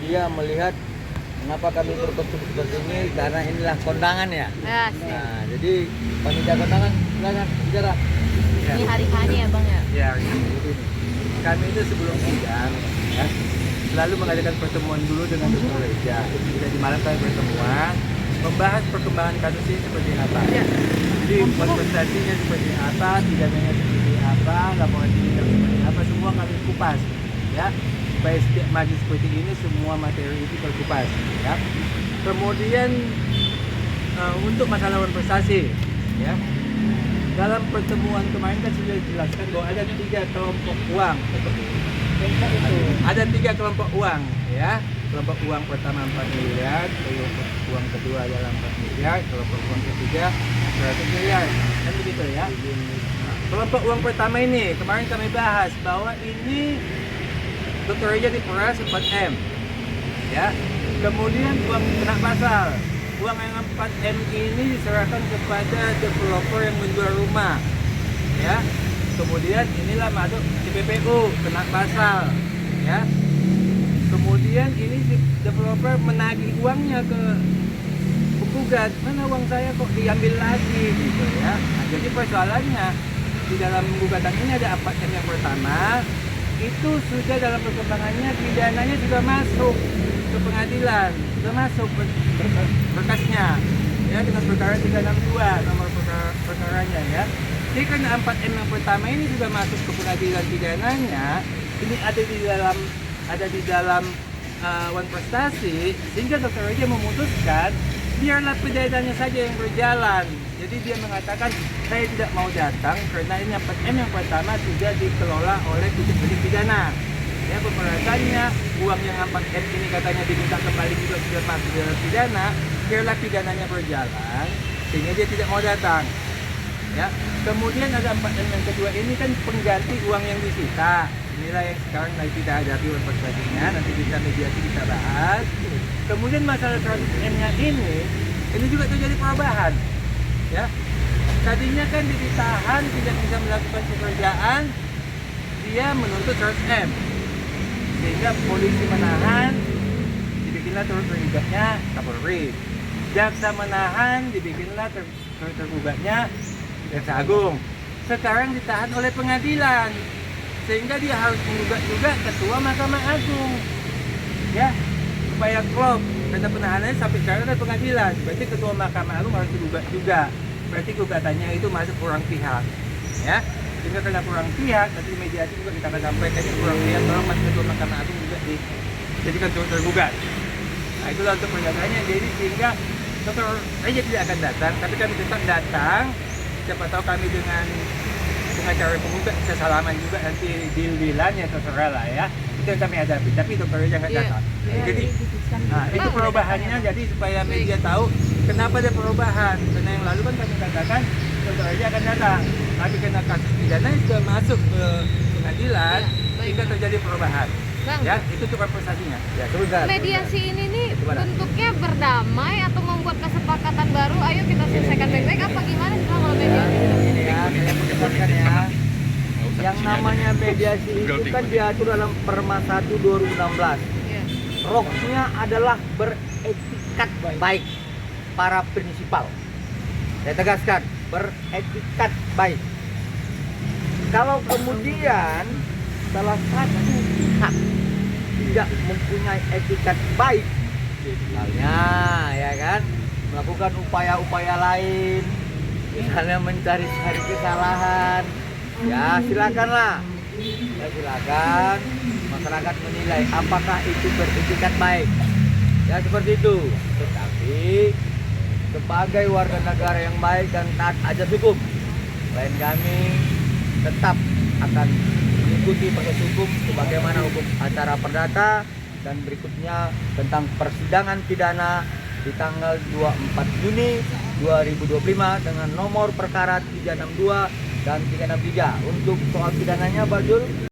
Dia melihat kenapa kami berkonsumsi seperti ini, karena inilah kondangan ya. Yes. Nah, jadi panitia kondangan silakan bicara. Ya. Ini hari H-nya ya Bang ya? Ya, jadi kami itu sebelum sidang ya, selalu mengadakan pertemuan dulu dengan Dr. Reja. Jadi malam kami pertemuan, membahas perkembangan kasus ini seperti apa. Ya. Jadi konversasinya seperti apa, pidananya seperti apa, laporan sidang seperti apa, semua kami kupas ya. Supaya setiap majlis seperti ini semua materi itu terkupas ya. Kemudian untuk masalah investasi ya, dalam pertemuan kemarin kan sudah dijelaskan bahwa ada 3 kelompok uang seperti itu. Ada 3 kelompok uang ya. Kelompok uang pertama 4 miliar, kelompok uang kedua adalah 4 miliar, kelompok uang ketiga 100 miliar, kan begitu ya. Kelompok uang pertama ini kemarin kami bahas bahwa ini Dr. Reja diperas 4M ya. Kemudian uang kena pasal, uang yang 4M ini diserahkan kepada developer yang menjual rumah ya. Kemudian inilah masuk di PPU, kena pasal ya. Kemudian ini developer menagih uangnya ke penggugat, mana uang saya kok diambil lagi gitu ya. Nah, jadi persoalannya di dalam gugatan ini ada 4M yang pertama itu sudah dalam perkembangannya, pidananya sudah masuk ke pengadilan, sudah masuk berkasnya ya, dengan perkara 362 nomor perkaranya ya. Jadi karena 4M yang pertama ini sudah masuk ke pengadilan pidananya, ini ada di dalam wan prestasi, sehingga Dr. Reja memutuskan biarlah pidananya saja yang berjalan. Jadi dia mengatakan saya tidak mau datang karena ini 4M yang pertama sudah dikelola oleh penyidik pidana. Ya, pemerasannya uang yang 4M ini katanya diminta kembali juga sudah masuk dalam pidana, biarlah pidananya berjalan sehingga dia tidak mau datang. Ya. Kemudian ada 4M yang kedua ini kan pengganti uang yang disita. Inilah yang sekarang lagi kita hadapi prestasinya, nanti kita mediasi kita bahas. Kemudian masalah 100M-nya ini juga terjadi perubahan. Ya, tadinya kan dia ditahan, tidak bisa melakukan pekerjaan, dia menuntut 100M, sehingga polisi menahan, dibikinlah tergugatnya Kapolri. Jaksa menahan, dibikinlah tergugatnya Jaksa Agung. Sekarang ditahan oleh pengadilan, sehingga dia harus menggugat juga Ketua Mahkamah Agung, ya, supaya klop. Karena penahanannya sampai sekarang ada pengadilan, berarti Ketua Mahkamah Agung harus digugat juga. Berarti gugatannya itu masuk kurang pihak, ya. Sehingga karena kurang pihak, nanti mediasi juga kita akan sampaikan kurang pihak, tolong Mas Ketua Mahkamah Agung juga dijadikan tergugat. Nah, itulah untuk pernyataannya. Jadi sehingga Dr. Reja tidak akan datang, tapi kami tetap datang. Siapa tahu kami dengan cara penggugat bisa salaman juga, nanti deal-dealan ya terserah lah ya. Itu yang kami hadapi, tapi Dr. Reja nggak datang. Jadi itu perubahannya, jadi supaya media tahu kenapa ada perubahan. Karena yang lalu kan kami katakan Dr. Reja akan datang, tapi karena kasus pidana sudah masuk ke pengadilan, sehingga terjadi perubahan. Bang, Ya, itu tuh prestasinya. Ya, sebentar. mediasi ini nih bentuknya berdamai atau membuat kesepakatan baru? Ayo kita selesaikan baik-baik apa gimana sih Bang kalau mediasi? Ini ya, saya menekankan ya. Yang namanya mediasi itu kan diatur dalam Perma 1 2016. Iya. Roknya adalah beretikat baik para prinsipal. Saya tegaskan, beretikat baik. Kalau kemudian salah satu pihak tidak mempunyai etikat baik, misalnya ya kan, melakukan upaya-upaya lain, misalnya mencari-cari kesalahan, ya silakanlah, ya silakan masyarakat menilai apakah itu beretikat baik, ya seperti itu. Tetapi sebagai warga negara yang baik dan taat ajas hukum, klien kami tetap akan mengikuti proses hukum sebagaimana hukum acara perdata dan berikutnya tentang persidangan pidana di tanggal 24 Juni 2025 dengan nomor perkara 362 dan 363. Untuk soal pidananya, Pak Jul,